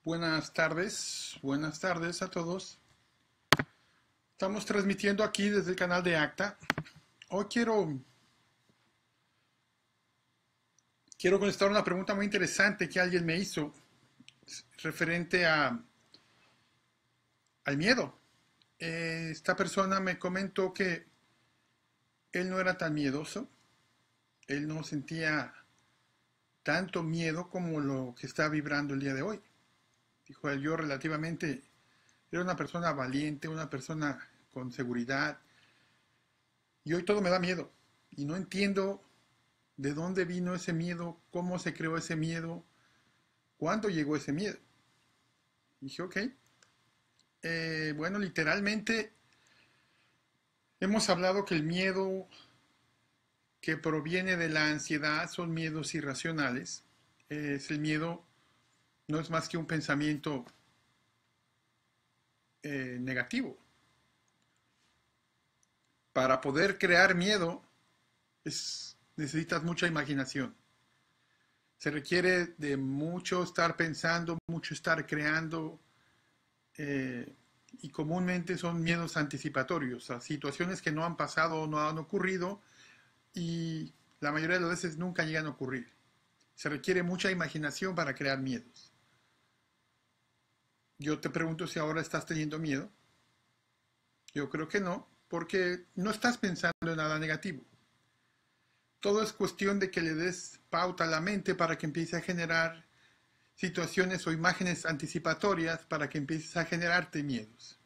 Buenas tardes a todos. Estamos transmitiendo aquí desde el canal de ACTA. Hoy quiero contestar una pregunta muy interesante que alguien me hizo referente al miedo. Esta persona me comentó que él no era tan miedoso, él no sentía tanto miedo como lo que está vibrando el día de hoy. Dijo él, yo relativamente era una persona valiente, una persona con seguridad, y hoy todo me da miedo. Y no entiendo de dónde vino ese miedo, cómo se creó ese miedo, cuándo llegó ese miedo. Y dije, ok, bueno, literalmente hemos hablado que el miedo que proviene de la ansiedad son miedos irracionales. Es el miedo, no es más que un pensamiento negativo. Para poder crear miedo necesitas mucha imaginación. Se requiere de mucho estar pensando, mucho estar creando, y comúnmente son miedos anticipatorios a situaciones que no han pasado o no han ocurrido, y la mayoría de las veces nunca llegan a ocurrir. Se requiere mucha imaginación para crear miedos. Yo te pregunto si ahora estás teniendo miedo. Yo creo que no, porque no estás pensando en nada negativo. Todo es cuestión de que le des pauta a la mente para que empiece a generar situaciones o imágenes anticipatorias para que empieces a generarte miedos.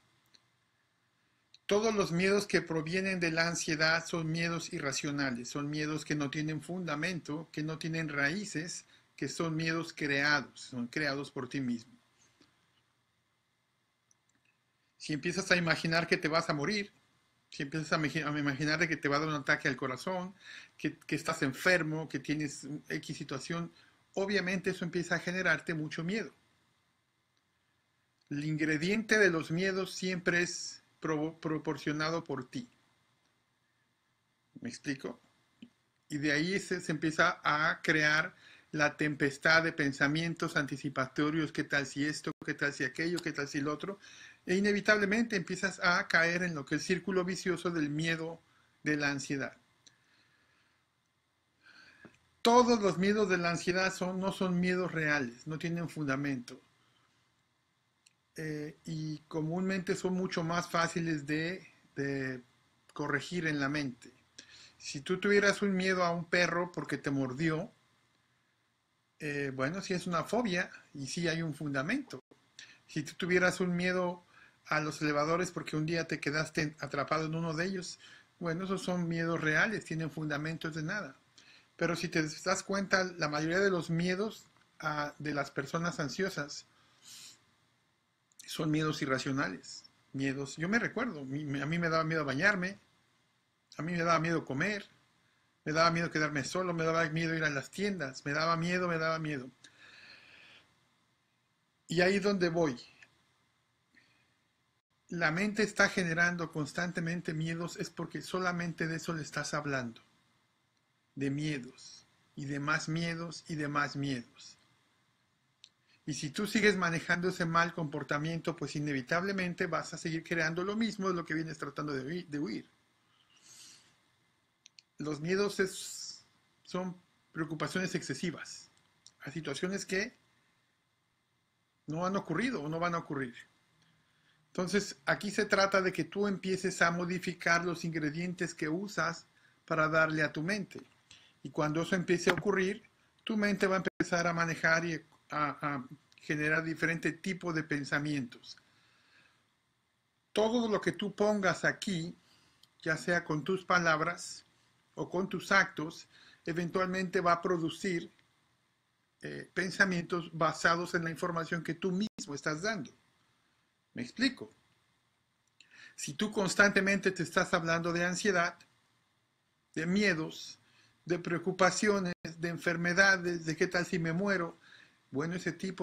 Todos los miedos que provienen de la ansiedad son miedos irracionales, son miedos que no tienen fundamento, que no tienen raíces, que son miedos creados, son creados por ti mismo. Si empiezas a imaginar que te vas a morir, si empiezas a imaginar que te va a dar un ataque al corazón, que estás enfermo, que tienes X situación, obviamente eso empieza a generarte mucho miedo. El ingrediente de los miedos siempre es proporcionado por ti. ¿Me explico? Y de ahí se empieza a crear la tempestad de pensamientos anticipatorios, qué tal si esto, qué tal si aquello, qué tal si lo otro, e inevitablemente empiezas a caer en lo que es el círculo vicioso del miedo, de la ansiedad. Todos los miedos de la ansiedad no son miedos reales, no tienen fundamento, y comúnmente son mucho más fáciles de corregir en la mente. Si tú tuvieras un miedo a un perro porque te mordió, bueno, sí es una fobia y sí hay un fundamento. Si tú tuvieras un miedo a los elevadores porque un día te quedaste atrapado en uno de ellos, bueno, esos son miedos reales, tienen fundamentos de nada. Pero si te das cuenta, la mayoría de los miedos de las personas ansiosas son miedos irracionales. Miedos, yo me recuerdo, a mí me daba miedo bañarme, a mí me daba miedo comer, me daba miedo quedarme solo, me daba miedo ir a las tiendas, me daba miedo, me daba miedo. Y ahí es donde voy. La mente está generando constantemente miedos, es porque solamente de eso le estás hablando. De miedos, y de más miedos, y de más miedos. Y si tú sigues manejando ese mal comportamiento, pues inevitablemente vas a seguir creando lo mismo de lo que vienes tratando de huir. Los miedos son preocupaciones excesivas a situaciones que no han ocurrido o no van a ocurrir. Entonces, aquí se trata de que tú empieces a modificar los ingredientes que usas para darle a tu mente. Y cuando eso empiece a ocurrir, tu mente va a empezar a manejar y a generar diferentes tipos de pensamientos. Todo lo que tú pongas aquí, ya sea con tus palabras o con tus actos, eventualmente va a producir pensamientos basados en la información que tú mismo estás dando. ¿Me explico? Si tú constantemente te estás hablando de ansiedad, de miedos, de preocupaciones, de enfermedades, de qué tal si me muero, bueno, ese tipo